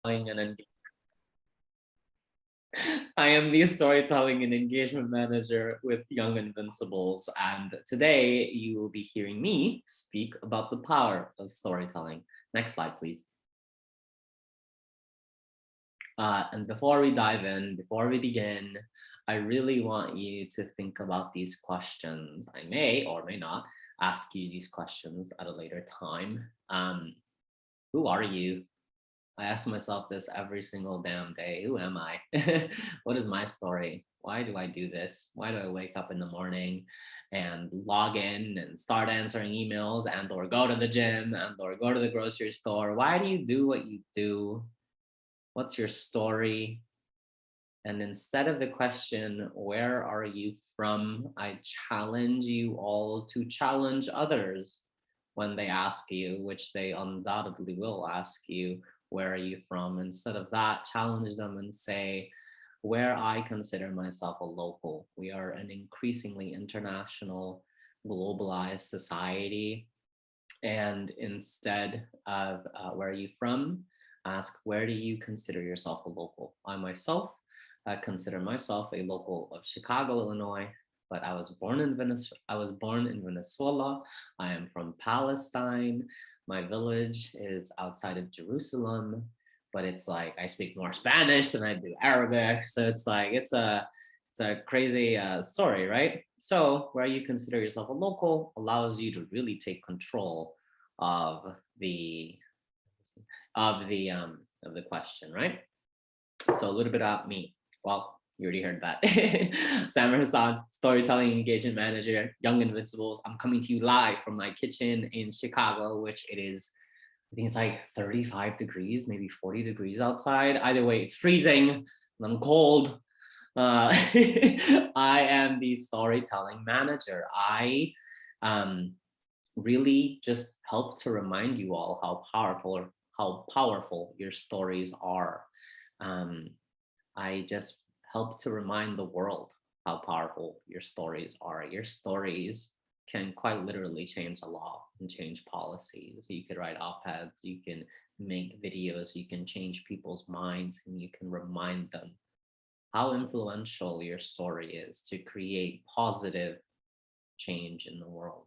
and I am the storytelling and engagement manager with Young Invincibles, and today you will be hearing me speak about the power of storytelling. Next slide, please. And before we dive in, before we begin, I really want you to think about these questions. I may or may not ask you these questions at a later time. Who are you? I ask myself this every single damn day. Who am I? What is my story? Why do I do this? Why do I wake up in the morning and log in and start answering emails and or go to the gym and or go to the grocery store? Why do you do what you do? What's your story? And instead of the question, where are you from? I challenge you all to challenge others when they ask you, which they undoubtedly will ask you, where are you from? Instead of that, challenge them and say, where I consider myself a local. We are an increasingly international, globalized society. And instead of where are you from, ask, where do you consider yourself a local? I myself consider myself a local of Chicago, Illinois, but I was born in Venezuela. I am from Palestine. My village is outside of Jerusalem, but it's like I speak more Spanish than I do Arabic. So it's like it's a crazy story, right? So where you consider yourself a local allows you to really take control of the question, right? So a little bit about me. Well, you already heard that. Sam Hassan, storytelling engagement manager, Young Invincibles. I'm coming to you live from my kitchen in Chicago, which it is, I think it's like 35 degrees, maybe 40 degrees outside. Either way, it's freezing and I'm cold. I am the storytelling manager. I really just help to remind you all how powerful your stories are. I just help to remind the world how powerful your stories are. Your stories can quite literally change a law and change policies. You could write op-eds, you can make videos, you can change people's minds, and you can remind them how influential your story is to create positive change in the world.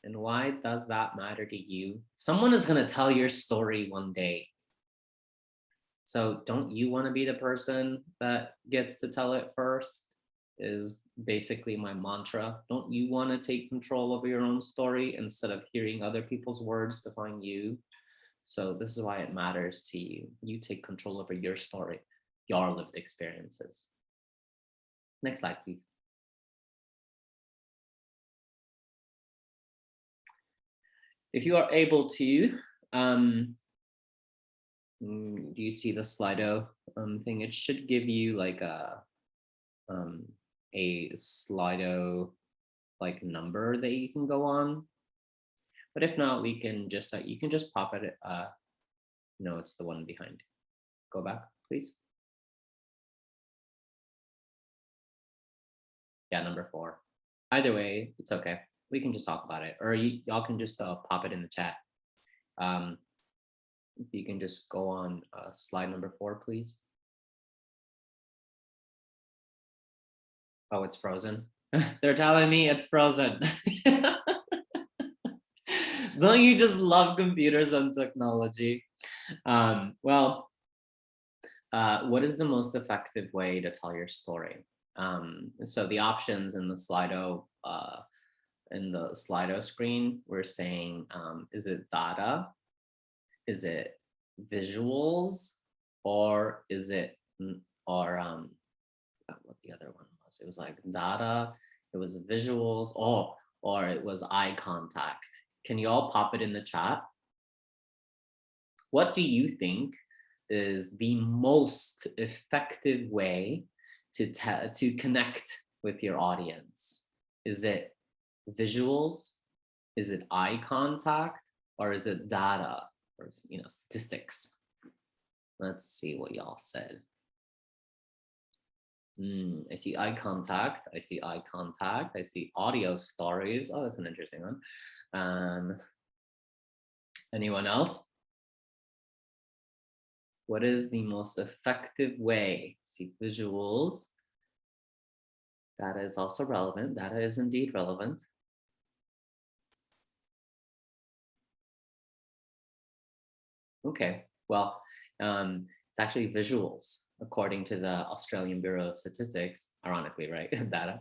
And why does that matter to you? Someone is going to tell your story one day. So don't you want to be the person that gets to tell it first? Is basically my mantra. Don't you want to take control over your own story instead of hearing other people's words define you? So this is why it matters to you. You take control over your story, your lived experiences. Next slide, please. If you are able to, do you see the Slido thing? It should give you like a Slido like number that you can go on. But if not, we can just you can just pop it. No, it's the one behind. Go back, please. Yeah, number 4. Either way, it's okay. We can just talk about it, or y'all can just pop it in the chat. If you can just go on slide number 4, please. Oh, it's frozen. They're telling me it's frozen. Don't you just love computers and technology? Well, what is the most effective way to tell your story? So the options in the Slido screen, we're saying, is it data? Is it visuals? Or is it, what the other one was? It was like data, it was visuals, or it was eye contact. Can you all pop it in the chat? What do you think is the most effective way to connect with your audience? Is it visuals? Is it eye contact? Or is it data or statistics? Let's see what y'all said. I see eye contact. I see eye contact. I see audio stories. Oh, that's an interesting one. Anyone else? What is the most effective way? See, visuals. Data is also relevant. Data is indeed relevant. Okay, well, it's actually visuals, according to the Australian Bureau of Statistics, ironically, right? Data.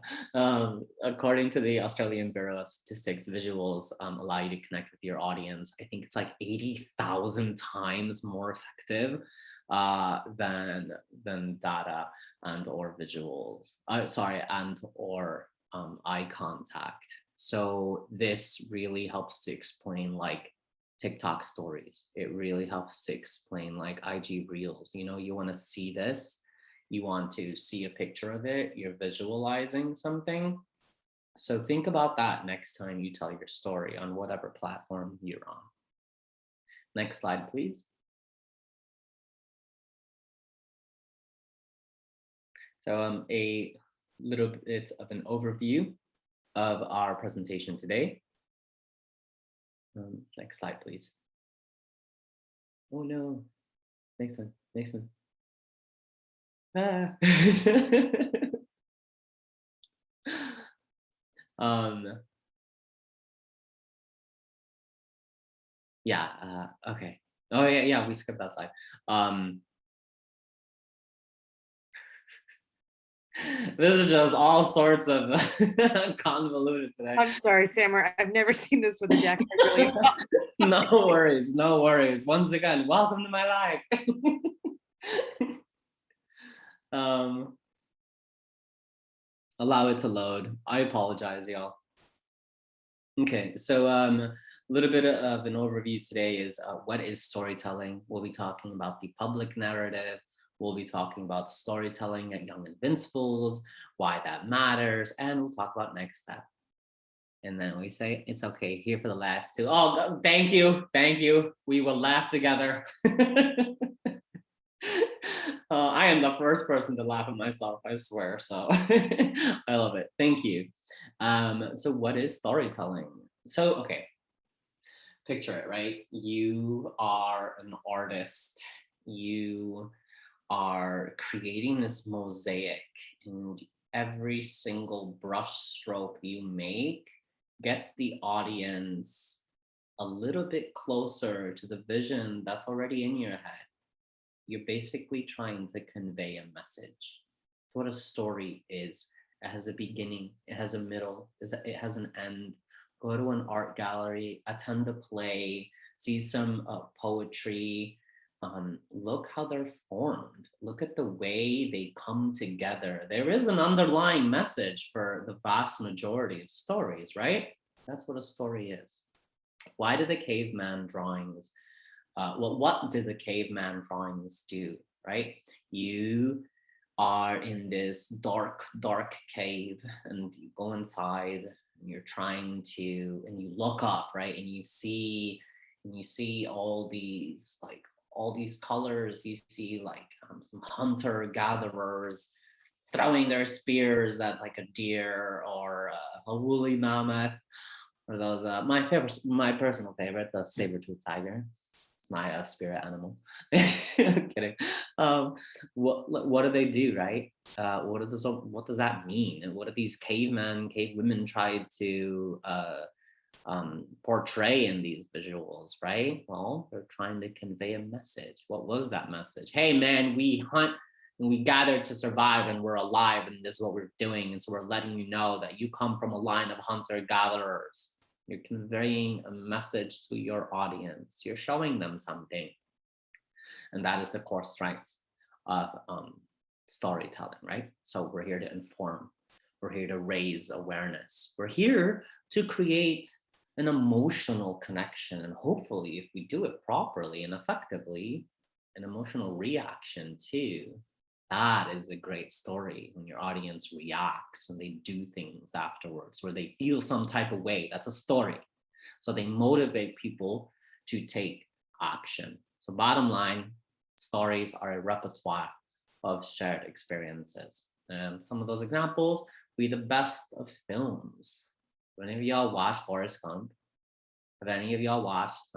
According to the Australian Bureau of Statistics, visuals allow you to connect with your audience. I think it's like 80,000 times more effective than data and or visuals. Sorry, and or eye contact. So this really helps to explain like TikTok stories. It really helps to explain like IG reels. You know, you want to see this, you want to see a picture of it, you're visualizing something. So think about that next time you tell your story on whatever platform you're on. Next slide, please. So a little bit of an overview of our presentation today. Next slide, please. Oh no, next one, next one. Ah. Yeah, okay. Oh yeah, we skipped that slide. This is just all sorts of convoluted today. I'm sorry, Sammer. I've never seen this with a deck. Really No worries, no worries. Once again, welcome to my life. Allow it to load. I apologize, y'all. Okay, so a little bit of an overview today is what is storytelling. We'll be talking about the public narrative. We'll be talking about storytelling at Young Invincibles, why that matters, and we'll talk about next step. And then we say, it's okay, here for the last two. Oh, thank you, thank you. We will laugh together. I am the first person to laugh at myself, I swear. So I love it. Thank you. So what is storytelling? So, okay, picture it, right? You are an artist. You are creating this mosaic, and every single brush stroke you make gets the audience a little bit closer to the vision that's already in your head. You're basically trying to convey a message. That's what a story is. It has a beginning, it has a middle, it has an end. Go to an art gallery, attend a play, see some poetry. Look how they're formed. Look at the way they come together. There is an underlying message for the vast majority of stories, right? That's what a story is. Why do the caveman drawings well, what did the caveman drawings do, right? You are in this dark, dark cave, and you go inside and you're trying to, and you look up, right? And you see all these colors. You see like some hunter gatherers throwing their spears at like a deer or a woolly mammoth, or those my personal favorite, the saber-toothed tiger. My spirit animal. I'm kidding. What do they do, right? What does that mean? And what do these cavewomen try to portray in these visuals, right? Well, they're trying to convey a message. What was that message? Hey man, we hunt and we gather to survive, and we're alive, and this is what we're doing. And so we're letting you know that you come from a line of hunter-gatherers. You're conveying a message to your audience. You're showing them something. And that is the core strengths of storytelling, right? So we're here to inform. We're here to raise awareness. We're here to create an emotional connection. And hopefully, if we do it properly and effectively, an emotional reaction too. That is a great story, when your audience reacts, when they do things afterwards, where they feel some type of way. That's a story. So they motivate people to take action. So bottom line, stories are a repertoire of shared experiences. And some of those examples be the best of films. Have any of y'all watched Forrest Gump? Have any of y'all watched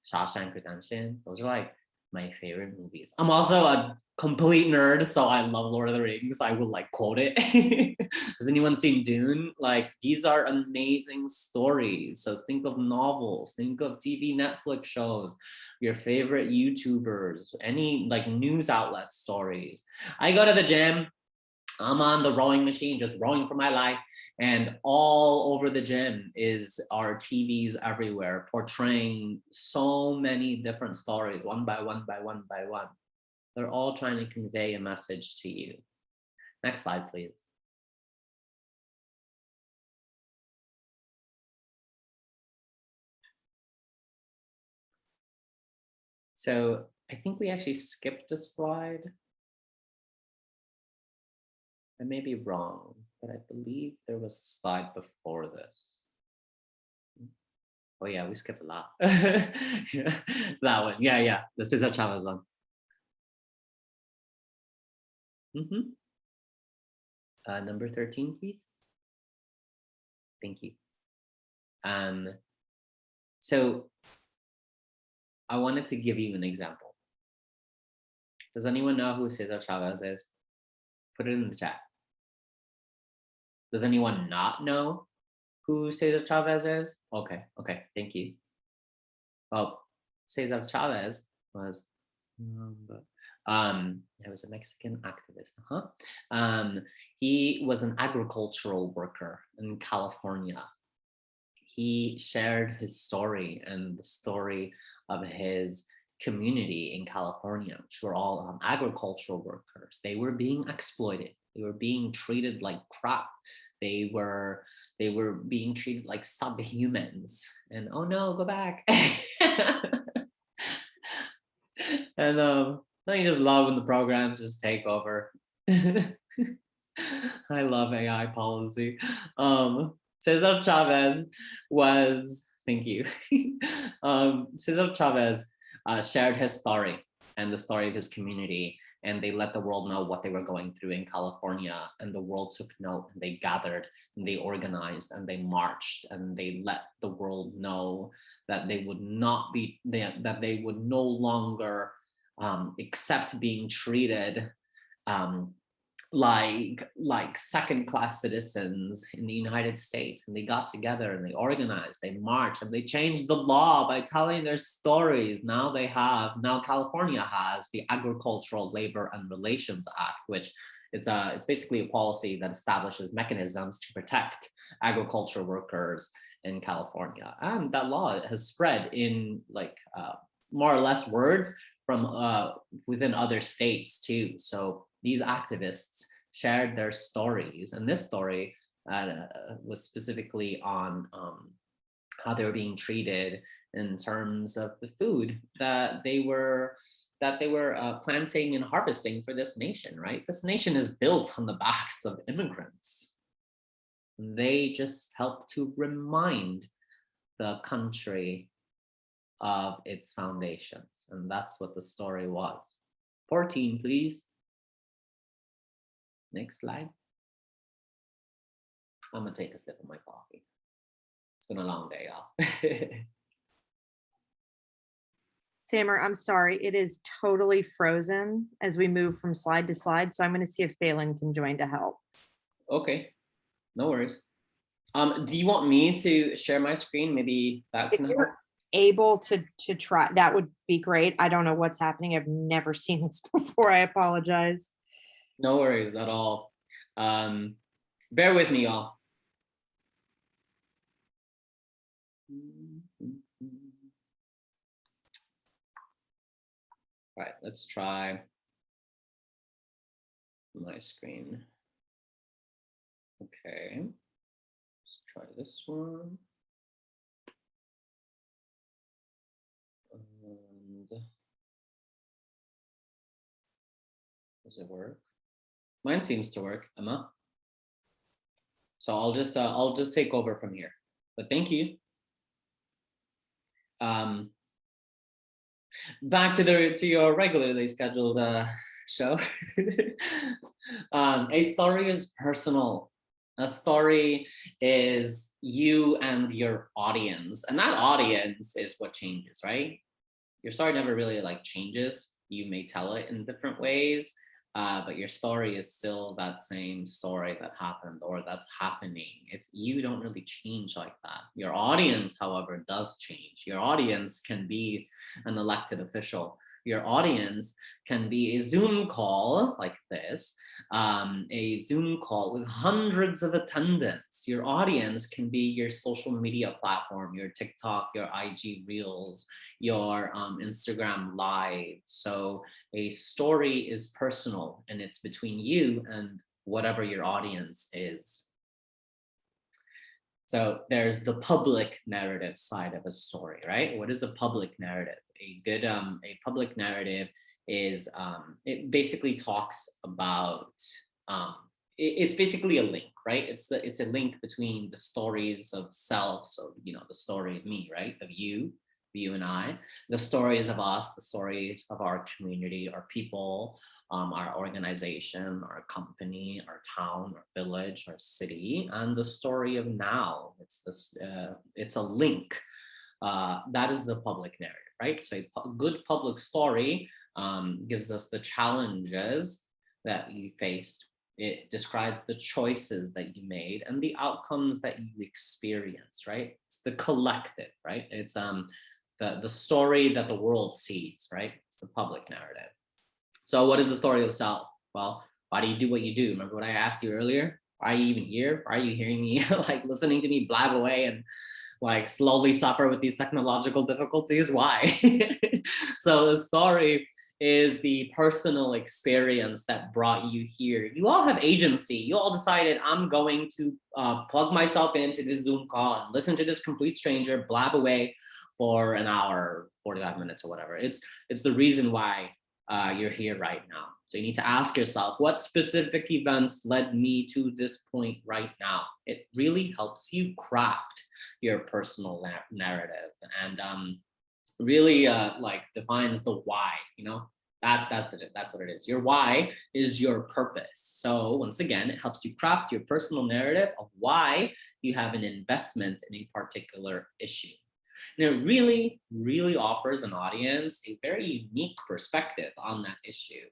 Shawshank Redemption? Those are like My favorite movies. I'm also a complete nerd, so I love Lord of the Rings. I will like quote it. Has anyone seen Dune? Like, these are amazing stories. So think of novels, think of TV, Netflix shows, your favorite YouTubers, any like news outlet stories. I go to the gym. I'm on the rowing machine, just rowing for my life. And all over the gym are TVs everywhere, portraying so many different stories, one by one by one by one. They're all trying to convey a message to you. Next slide, please. So I think we actually skipped a slide. I may be wrong, but I believe there was a slide before this. Oh yeah, we skipped a lot. That one, yeah, the Cesar Chavez one. Number 13, please. Thank you. So I wanted to give you an example. Does anyone know who Cesar Chavez is? Put it in the chat. Does anyone not know who Cesar Chavez is? Okay, thank you. Well, Cesar Chavez was, he was a Mexican activist. He was an agricultural worker in California. He shared his story and the story of his community in California, which were all agricultural workers. They were being exploited. They were being treated like crap. They were being treated like subhumans. And oh no, go back. And I just love when the programs just take over. I love AI policy. Cesar Chavez was, thank you. Cesar Chavez shared his story and the story of his community, and they let the world know what they were going through in California, and the world took note, and they gathered, and they organized, and they marched, and they let the world know that they would not be, that they would no longer accept being treated like second-class citizens in the United States. And they got together and they organized, they marched, and they changed the law by telling their stories. Now California has the Agricultural Labor and Relations Act, which it's basically a policy that establishes mechanisms to protect agriculture workers in California. And that law has spread in like more or less words from within other states too. So these activists shared their stories, and this story was specifically on how they were being treated in terms of the food that they were planting and harvesting for this nation, right? This nation is built on the backs of immigrants. They just help to remind the country of its foundations, and that's what the story was. 14, please. Next slide. I'm gonna take a sip of my coffee. It's been a long day, y'all. Sammer, I'm sorry, it is totally frozen as we move from slide to slide. So I'm going to see if Phelan can join to help. Okay, no worries. Do you want me to share my screen? Maybe that can help. Able to try, that would be great. I don't know what's happening. I've never seen this before. I apologize. No worries at all. Bear with me, y'all. All right, let's try my screen. Okay, let's try this one. And does it work? Mine seems to work, Emma. So I'll just take over from here. But thank you. Back to your regularly scheduled show. A story is personal. A story is you and your audience, and that audience is what changes, right? your story never really like changes. You may tell it in different ways, but your story is still that same story that happened or that's happening. It's you don't really change like that. Your audience, however, does change. Your audience can be an elected official. Your audience can be a Zoom call like this, a Zoom call with hundreds of attendants. Your audience can be your social media platform, your TikTok, your IG Reels, your Instagram Live. So a story is personal and it's between you and whatever your audience is. So there's the public narrative side of a story, right? What is a public narrative? A public narrative is it basically talks about it's basically a link, right? It's a link between the stories of self, so the story of me, right, of you and I, the stories of us, the stories of our community, our people, our organization, our company, our town, our village, our city, and the story of now. It's a link. That is the public narrative, right? So a good public story gives us the challenges that you faced. It describes the choices that you made and the outcomes that you experienced, right? It's the collective, right? It's the story that the world sees, right? It's the public narrative. So what is the story of self? Well, why do you do what you do? Remember what I asked you earlier? Why are you even here? Why are you hearing me like listening to me blab away and like slowly suffer with these technological difficulties? Why? So the story is the personal experience that brought you here. You all have agency. You all decided I'm going to plug myself into this Zoom call and listen to this complete stranger blab away for an hour, 45 minutes or whatever. It's the reason why you're here right now. So you need to ask yourself, what specific events led me to this point right now? It really helps you craft your personal narrative and really like defines the why, that's it. That's what it is. Your why is your purpose. So once again, it helps you craft your personal narrative of why you have an investment in a particular issue. And it really, really offers an audience a very unique perspective on that issue.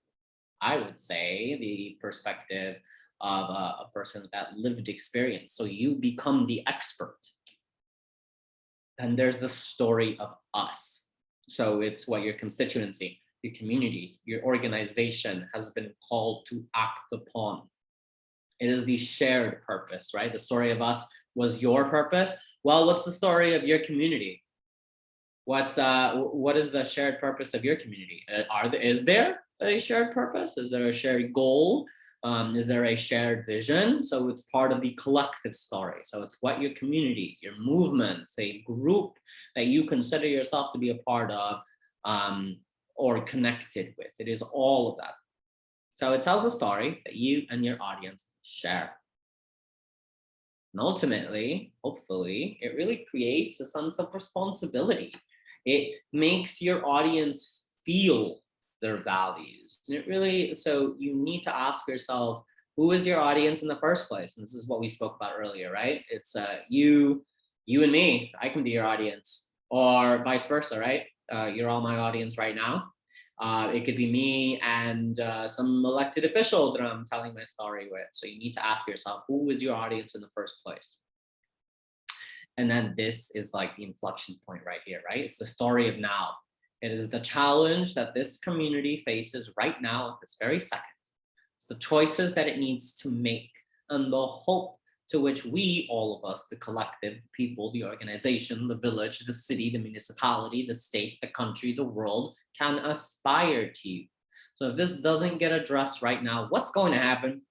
I would say the perspective of a person with that lived experience. So you become the expert. And there's the story of us. So it's what your constituency, your community, your organization has been called to act upon. It is the shared purpose, right? The story of us was your purpose. Well, what's the story of your community? What is the shared purpose of your community? Is there a shared purpose? Is there a shared goal? Is there a shared vision? So it's part of the collective story. So it's what your community, your movement, a group that you consider yourself to be a part of or connected with. It is all of that. So it tells a story that you and your audience share. And ultimately, hopefully, it really creates a sense of responsibility. It makes your audience feel their values. And it really, so you need to ask yourself, who is your audience in the first place? And this is what we spoke about earlier, right? It's you and me. I can be your audience, or vice versa, right? You're all my audience right now. It could be me and some elected official that I'm telling my story with. So you need to ask yourself, who is your audience in the first place? And then this is like the inflection point right here, right? It's the story of now. It is the challenge that this community faces right now at this very second. It's the choices that it needs to make and the hope to which we, all of us, the collective, the people, the organization, the village, the city, the municipality, the state, the country, the world, can aspire to. So if this doesn't get addressed right now, what's going to happen?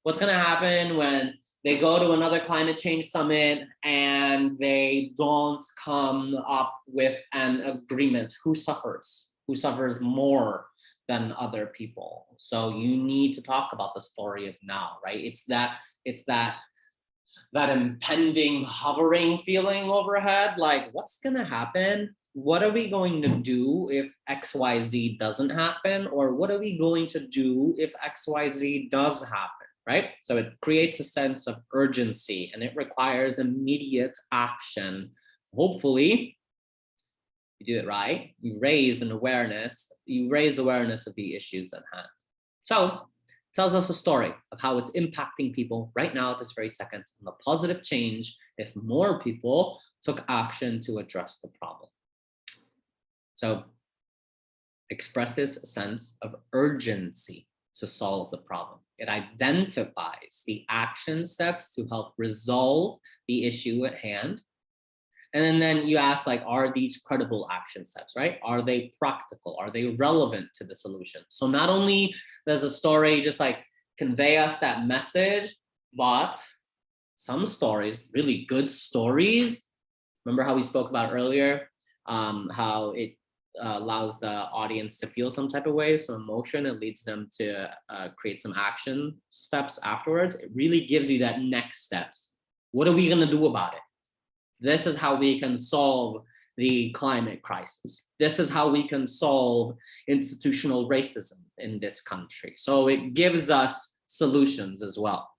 What's going to happen when they go to another climate change summit and they don't come up with an agreement? Who suffers? Who suffers more than other people? So you need to talk about the story of now, right? It's that impending hovering feeling overhead, like what's going to happen? What are we going to do if XYZ doesn't happen? Or what are we going to do if XYZ does happen, right? So it creates a sense of urgency and it requires immediate action. Hopefully, You do it right, you raise awareness of the issues at hand. So it tells us a story of how it's impacting people right now at this very second, and the positive change if more people took action to address the problem. So expresses a sense of urgency to solve the problem. It identifies the action steps to help resolve the issue at hand. And then you ask, like, are these credible action steps, right? Are they practical? Are they relevant to the solution? So not only does the story just like convey us that message, but some stories, really good stories, remember how we spoke about earlier, how it allows the audience to feel some type of way, some emotion, it leads them to create some action steps afterwards. It really gives you that next steps. What are we going to do about it? This is how we can solve the climate crisis. This is how we can solve institutional racism in this country. So it gives us solutions as well.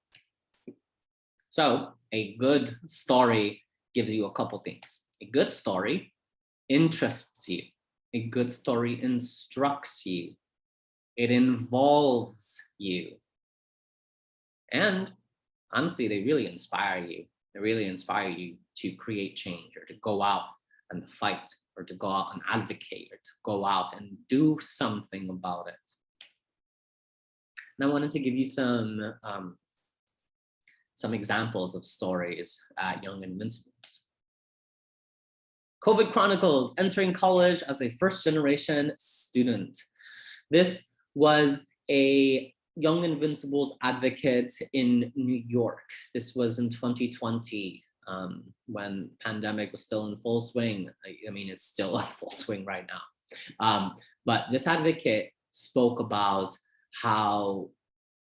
So a good story gives you a couple things. A good story interests you. A good story instructs you. It involves you. And honestly, they really inspire you. They really inspire you to create change, or to go out and fight, or to go out and advocate, or to go out and do something about it. And I wanted to give you some examples of stories at Young Invincibles. COVID Chronicles, entering college as a first-generation student. This was a Young Invincibles advocate in New York. This was in 2020, when pandemic was still in full swing. I mean, it's still in full swing right now. But this advocate spoke about how,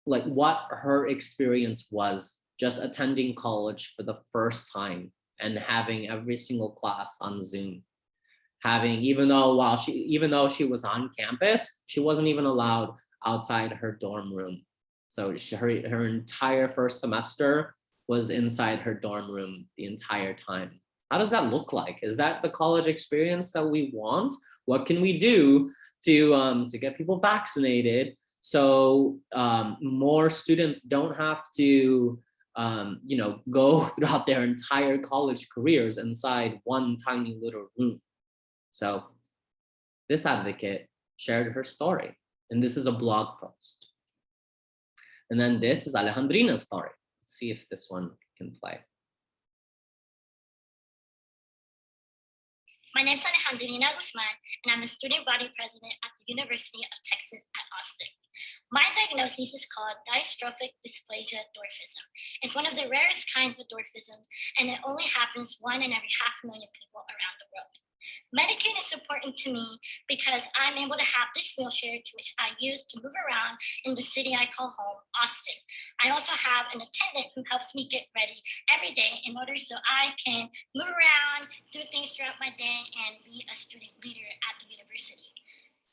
like, what her experience was just attending college for the first time and having every single class on Zoom. Even though she was on campus, she wasn't even allowed outside her dorm room. So her entire first semester was inside her dorm room the entire time. How does that look like? Is that the college experience that we want? What can we do to get people vaccinated so more students don't have to go throughout their entire college careers inside one tiny little room? So this advocate shared her story, and this is a blog post. And then this is Alejandrina's story. Let's see if this one can play. My name is Alejandrina Guzman, and I'm the student body president at the University of Texas at Austin. My diagnosis is called dystrophic dysplasia dwarfism. It's one of the rarest kinds of dwarfism, and it only happens 1 in every 500,000 people around the world. Medicaid is important to me because I'm able to have this wheelchair to which I use to move around in the city I call home, Austin. I also have an attendant who helps me get ready every day in order so I can move around, do things throughout my day, and be a student leader at the university.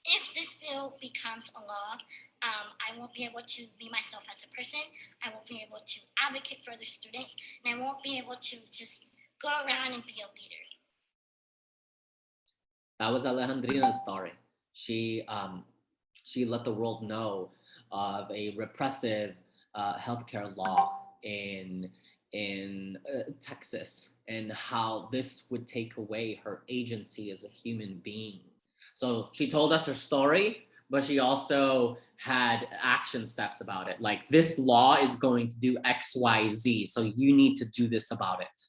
If this bill becomes a law, I won't be able to be myself as a person. I won't be able to advocate for other students, and I won't be able to just go around and be a leader. That was Alejandrina's story. She let the world know of a repressive healthcare law in Texas, and how this would take away her agency as a human being. So she told us her story, but she also had action steps about it. Like, this law is going to do X, Y, Z, so you need to do this about it.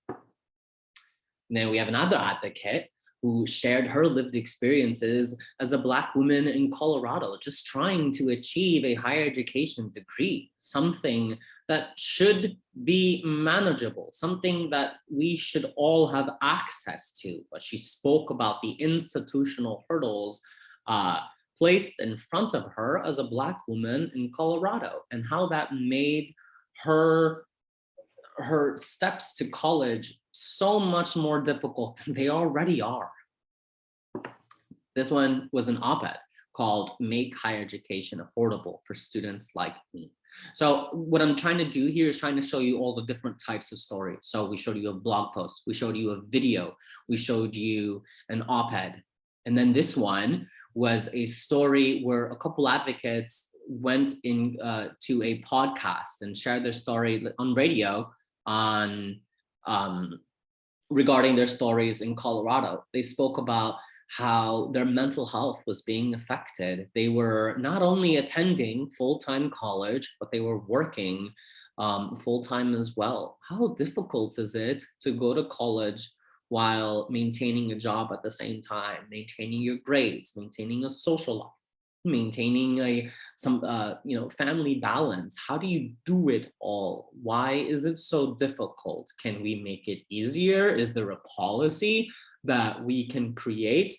And then we have another advocate who shared her lived experiences as a Black woman in Colorado, just trying to achieve a higher education degree, something that should be manageable, something that we should all have access to. But she spoke about the institutional hurdles placed in front of her as a Black woman in Colorado, and how that made her steps to college so much more difficult than they already are. This one was an op-ed called Make Higher Education Affordable for Students Like Me. So what I'm trying to do here is trying to show you all the different types of stories. So we showed you a blog post, we showed you a video, we showed you an op-ed. And then this one was a story where a couple advocates went in to a podcast and shared their story on radio on regarding their stories in Colorado. They spoke about how their mental health was being affected. They were not only attending full-time college, but they were working full-time as well. How difficult is it to go to college while maintaining a job at the same time, maintaining your grades, maintaining a social life, maintaining family balance? How do you do it all? Why is it so difficult? Can we make it easier? Is there a policy that we can create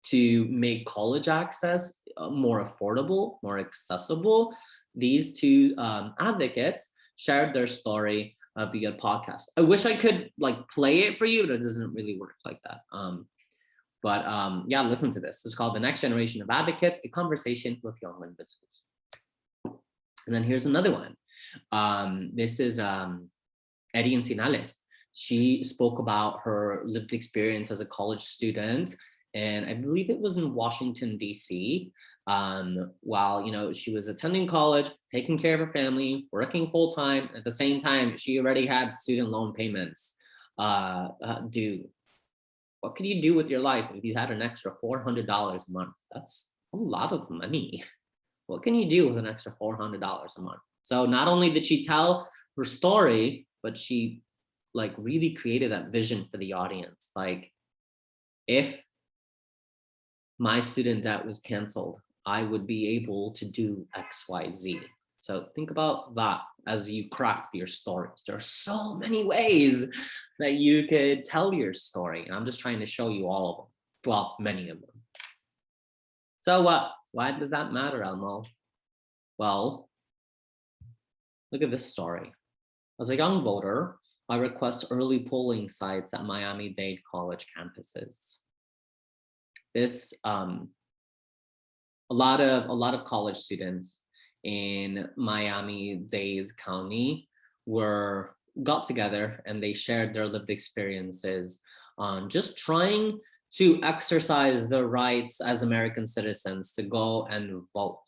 to make college access more affordable, more accessible? These two advocates shared their story via podcast. I wish I could play it for you, but it doesn't really work like that. Yeah, listen to this. It's called The Next Generation of Advocates, a conversation with young Invincibles. And then here's another one. This is Eddie Encinales. She spoke about her lived experience as a college student, and I believe it was in Washington, D.C. While she was attending college, taking care of her family, working full time. At the same time, she already had student loan payments due. What could you do with your life if you had an extra $400 a month? That's a lot of money. What can you do with an extra $400 a month? So not only did she tell her story, but she really created that vision for the audience. If my student debt was canceled, I would be able to do X, Y, Z. So think about that as you craft your stories. There are so many ways that you could tell your story. And I'm just trying to show you all of them. Well, many of them. So why does that matter, Elmo? Well, look at this story. As a young voter, I request early polling sites at Miami-Dade college campuses. This, a lot of college students in Miami-Dade County got together and they shared their lived experiences on just trying to exercise their rights as American citizens to go and vote,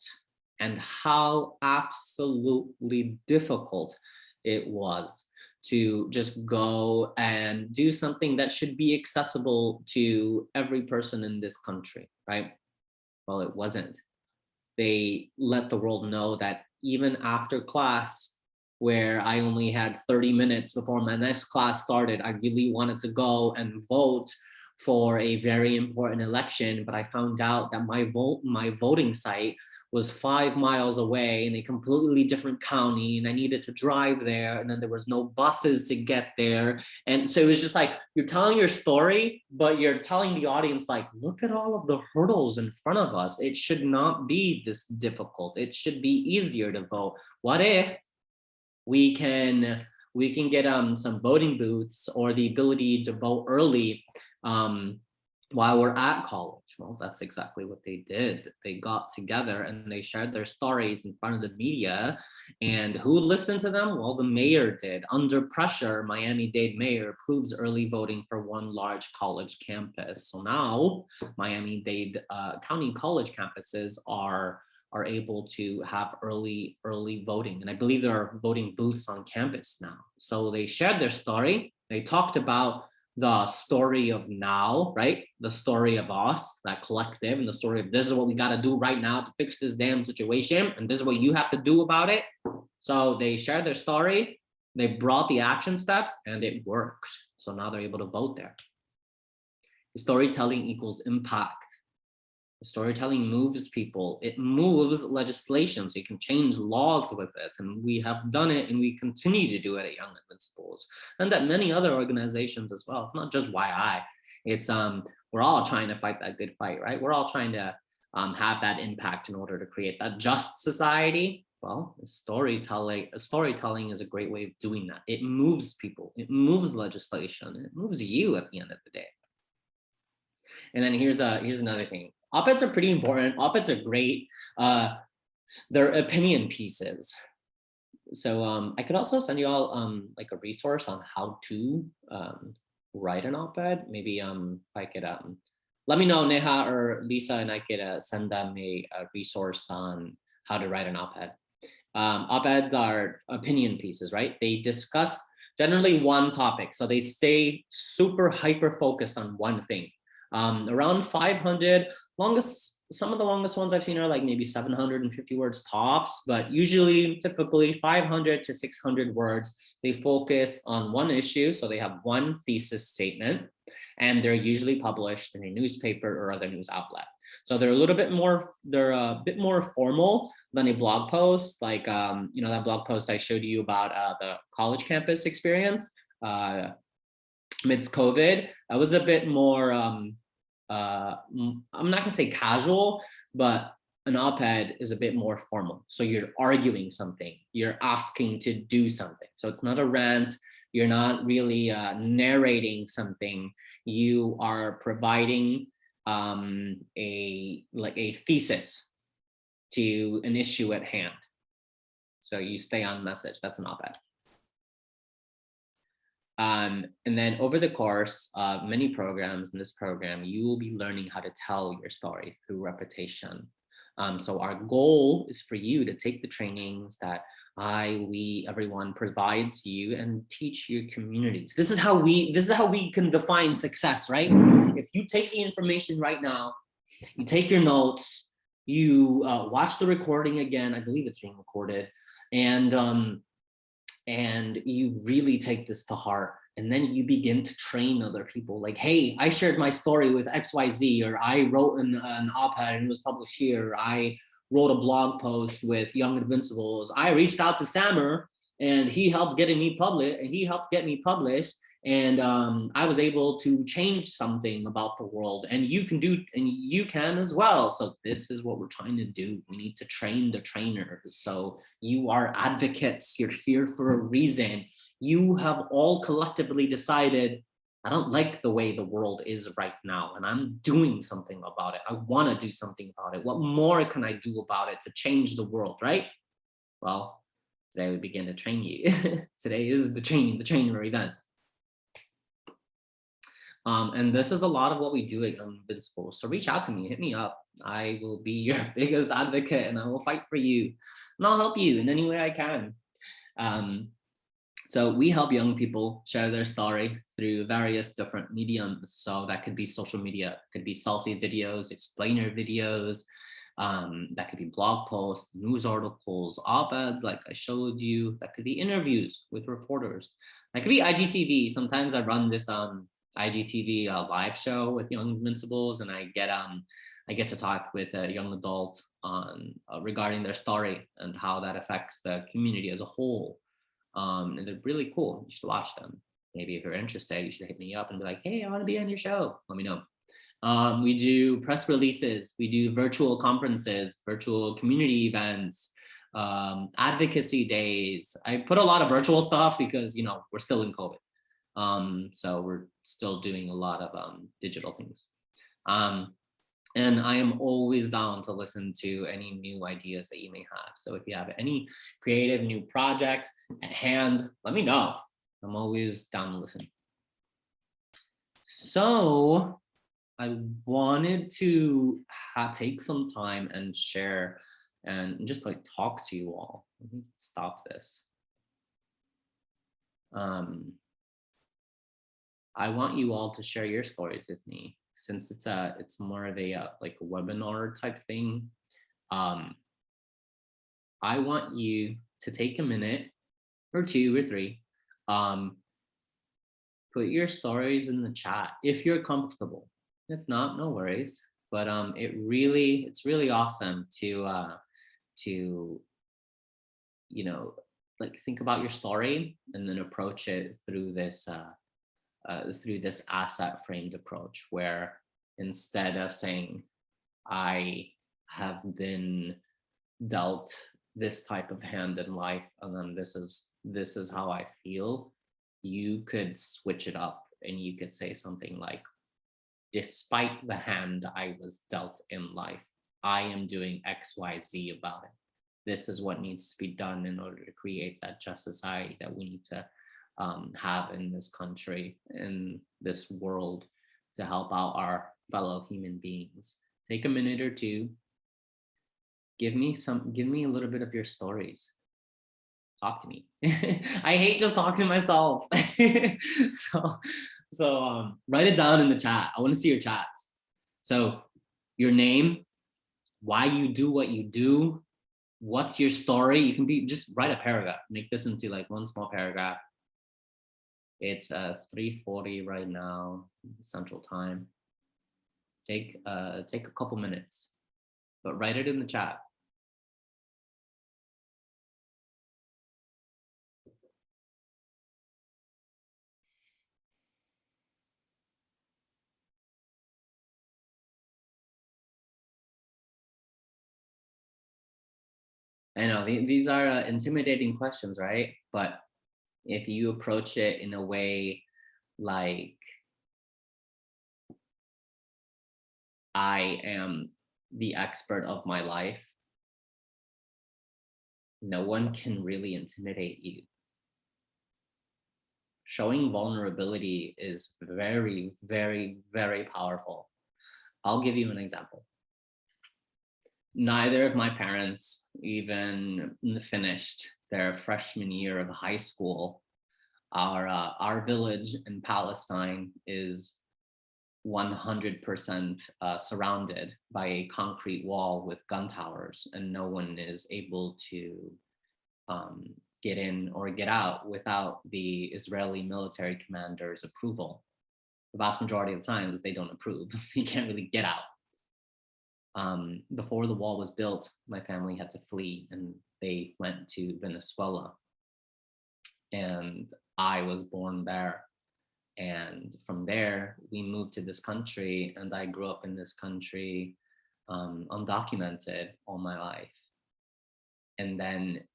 and how absolutely difficult it was to just go and do something that should be accessible to every person in this country, right? Well, it wasn't. They let the world know that even after class, where I only had 30 minutes before my next class started, I really wanted to go and vote for a very important election, but I found out that my voting site was 5 miles away in a completely different county, and I needed to drive there, and then there was no buses to get there. And so it was just you're telling your story, but you're telling the audience look at all of the hurdles in front of us. It should not be this difficult. It should be easier to vote. What if we can get some voting booths or the ability to vote early while we're at college? Well, that's exactly what they did. They got together and they shared their stories in front of the media. And who listened to them? Well, the mayor did. Under pressure, Miami-Dade mayor approves early voting for one large college campus. So now Miami-Dade County college campuses are able to have early voting. And I believe there are voting booths on campus now. So they shared their story. They talked about the story of now, right? The story of us, that collective, and the story of this is what we got to do right now to fix this damn situation, and this is what you have to do about it. So they shared their story, they brought the action steps, and it worked. So now they're able to vote there. Storytelling equals impact. Storytelling moves people. It moves legislation, so you can change laws with it. And we have done it, and we continue to do it at Young Invincibles, and at many other organizations as well. It's not just YI. It's we're all trying to fight that good fight, right? We're all trying to have that impact in order to create that just society. Well, storytelling is a great way of doing that. It moves people. It moves legislation. It moves you at the end of the day. And then here's another thing. Op-eds are pretty important. Op-eds are great. They're opinion pieces. So I could also send you all like a resource on how to write an op-ed. Maybe I could let me know, Neha or Lisa, and I could send them a resource on how to write an op-ed. Op-eds are opinion pieces, right? They discuss generally one topic, so they stay super hyper focused on one thing. Around 500, some of the longest ones I've seen are like maybe 750 words tops, but usually typically 500 to 600 words. They focus on one issue, so they have one thesis statement, and they're usually published in a newspaper or other news outlet. So they're a bit more formal than a blog post, like that blog post I showed you about the college campus experience amidst COVID. That was a bit more I'm not gonna say casual, but an op-ed is a bit more formal. So you're arguing something, you're asking to do something. So it's not a rant, you're not really narrating something, you are providing a thesis to an issue at hand. So you stay on message. That's an op-ed. And then over the course of many programs in this program, you will be learning how to tell your story through repetition. So our goal is for you to take the trainings that everyone provides you and teach your communities. This is how we can define success, right? If you take the information right now, you take your notes, you watch the recording again, I believe it's being recorded, and you really take this to heart, and then you begin to train other people. Like, hey, I shared my story with XYZ, or I wrote an op-ed and it was published here, or I wrote a blog post with Young Invincibles. I reached out to Samer and he helped get me published, and I was able to change something about the world, and you can as well. So this is what we're trying to do. We need to train the trainers. So you are advocates, you're here for a reason. You have all collectively decided, I don't like the way the world is right now, and I'm doing something about it. I want to do something about it. What more can I do about it to change the world, right? Well, today we begin to train you. Today is the trainer event. And this is a lot of what we do at Invincible. So reach out to me, hit me up. I will be your biggest advocate, and I will fight for you, and I'll help you in any way I can. So we help young people share their story through various different mediums. So that could be social media, could be selfie videos, explainer videos, that could be blog posts, news articles, op-eds like I showed you, that could be interviews with reporters, that could be IGTV. Sometimes I run this IGTV live show with Young Invincibles, and I get to talk with a young adult on regarding their story and how that affects the community as a whole. And they're really cool. You should watch them. Maybe if you're interested, you should hit me up and be like, hey, I want to be on your show. Let me know. We do press releases. We do virtual conferences, virtual community events, advocacy days. I put a lot of virtual stuff because, we're still in COVID. So we're still doing a lot of digital things. And I am always down to listen to any new ideas that you may have. So if you have any creative new projects at hand, let me know. I'm always down to listen. So I wanted to take some time and share and just like talk to you all. Let me stop this. I want you all to share your stories with me, since it's more of a like a webinar type thing. I want you to take a minute or 2 or 3, put your stories in the chat if you're comfortable. If not, no worries. But it's really awesome to like think about your story and then approach it through this asset framed approach, where instead of saying I have been dealt this type of hand in life and then this is how I feel, you could switch it up and you could say something like, despite the hand I was dealt in life, I am doing X, Y, Z about it. This is what needs to be done in order to create that just society that we need to have in this country, in this world, to help out our fellow human beings. Take a minute or two. Give me a little bit of your stories. Talk to me. I hate just talking to myself. so write it down in the chat. I want to see your chats. So your name, why you do what you do, what's your story. You can just write a paragraph. Make this into like one small paragraph. It's 3:40 right now, Central Time. Take a couple minutes, but write it in the chat. I know these are intimidating questions, right? But if you approach it in a way like, I am the expert of my life, no one can really intimidate you. Showing vulnerability is very, very, very powerful. I'll give you an example. Neither of my parents even finished their freshman year of high school. Our village in Palestine is 100% surrounded by a concrete wall with gun towers, and no one is able to get in or get out without the Israeli military commander's approval. The vast majority of the times they don't approve, so you can't really get out. Before the wall was built, my family had to flee and they went to Venezuela. And I was born there. And from there, we moved to this country, and I grew up in this country undocumented all my life. And then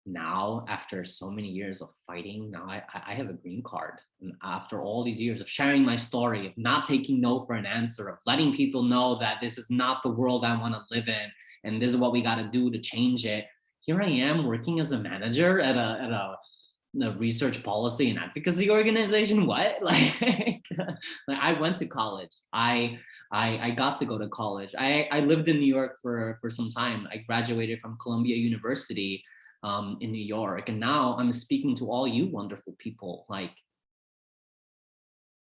now, after so many years of fighting, now I have a green card. And after all these years of sharing my story, of not taking no for an answer, of letting people know that this is not the world I want to live in, and this is what we got to do to change it, here I am working as a manager at a research policy and advocacy organization. What? Like I went to college. I got to go to college. I lived in New York for some time. I graduated from Columbia University in New York, and now I'm speaking to all you wonderful people. Like,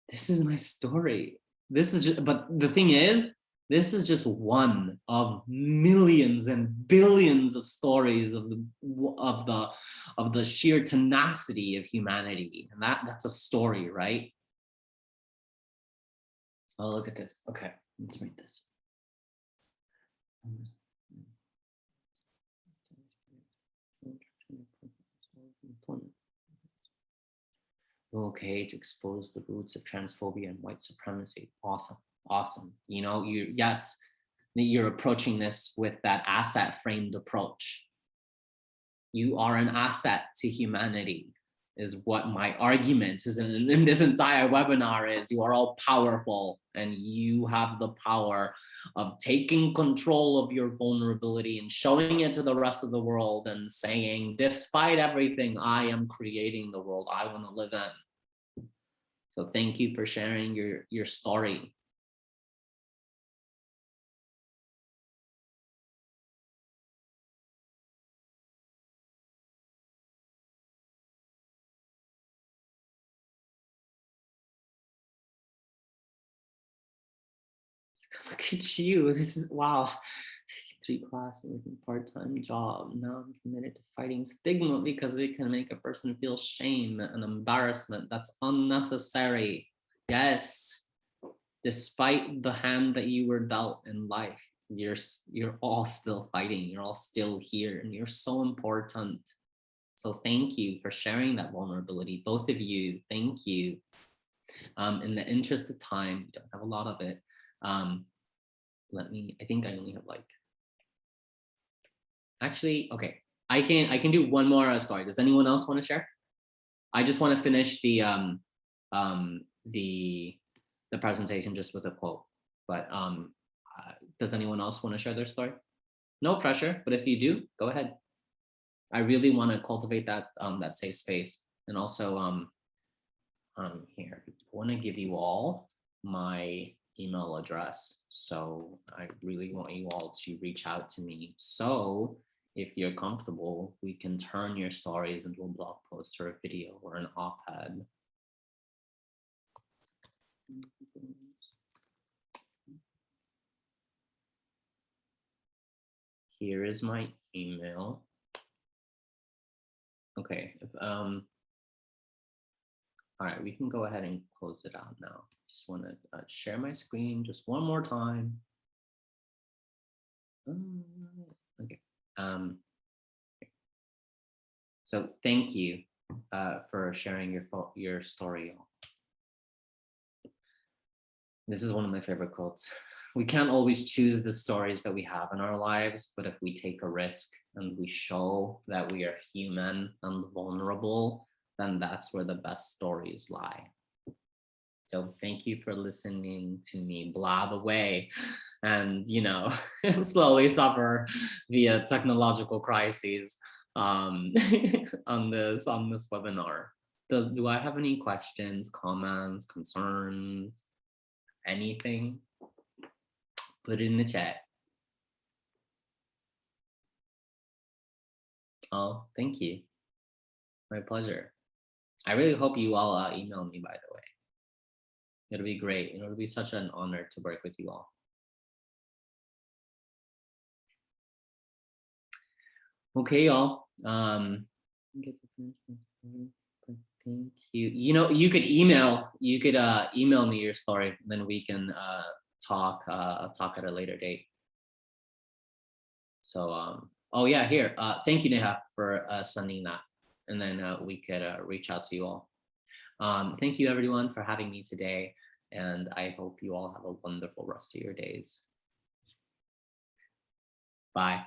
this is my story. This is just, but the thing is, this is just one of millions and billions of stories of the sheer tenacity of humanity, and that's a story, right? Oh, look at this. Okay, let's read this. Okay, to expose the roots of transphobia and white supremacy. Awesome, awesome. You know, you're approaching this with that asset framed approach. You are an asset to humanity, is what my argument is in this entire webinar is. You are all powerful, and you have the power of taking control of your vulnerability and showing it to the rest of the world and saying, despite everything, I am creating the world I want to live in. So thank you for sharing your story. Look at you. This is wow. Taking 3 classes, working part-time job. Now I'm committed to fighting stigma because it can make a person feel shame and embarrassment. That's unnecessary. Yes. Despite the hand that you were dealt in life, you're all still fighting. You're all still here, and you're so important. So thank you for sharing that vulnerability, both of you. Thank you. In the interest of time, we don't have a lot of it. I think I only have like, actually, okay. I can do one more story. Does anyone else want to share? I just want to finish the the presentation just with a quote. But does anyone else want to share their story? No pressure, but if you do, go ahead. I really want to cultivate that that safe space. And also here, I want to give you all my email address. So I really want you all to reach out to me. So if you're comfortable, we can turn your stories into a blog post or a video or an op-ed. Here is my email. Okay, all right, we can go ahead and close it out now. Just want to share my screen just one more time. Okay. So thank you for sharing your story. This is one of my favorite quotes. We can't always choose the stories that we have in our lives, but if we take a risk and we show that we are human and vulnerable, then that's where the best stories lie. So thank you for listening to me blab away and, you know, slowly suffer via technological crises on this webinar. Do I have any questions, comments, concerns, anything? Put it in the chat. Oh, thank you. My pleasure. I really hope you all email me, by the way. It'll be great. It'll be such an honor to work with you all. Okay, y'all. Thank you. You know, you could email me your story, then we can talk at a later date. So oh yeah, here. Thank you, Neha, for sending that, and then we could reach out to you all. Thank you everyone for having me today, and I hope you all have a wonderful rest of your days. Bye.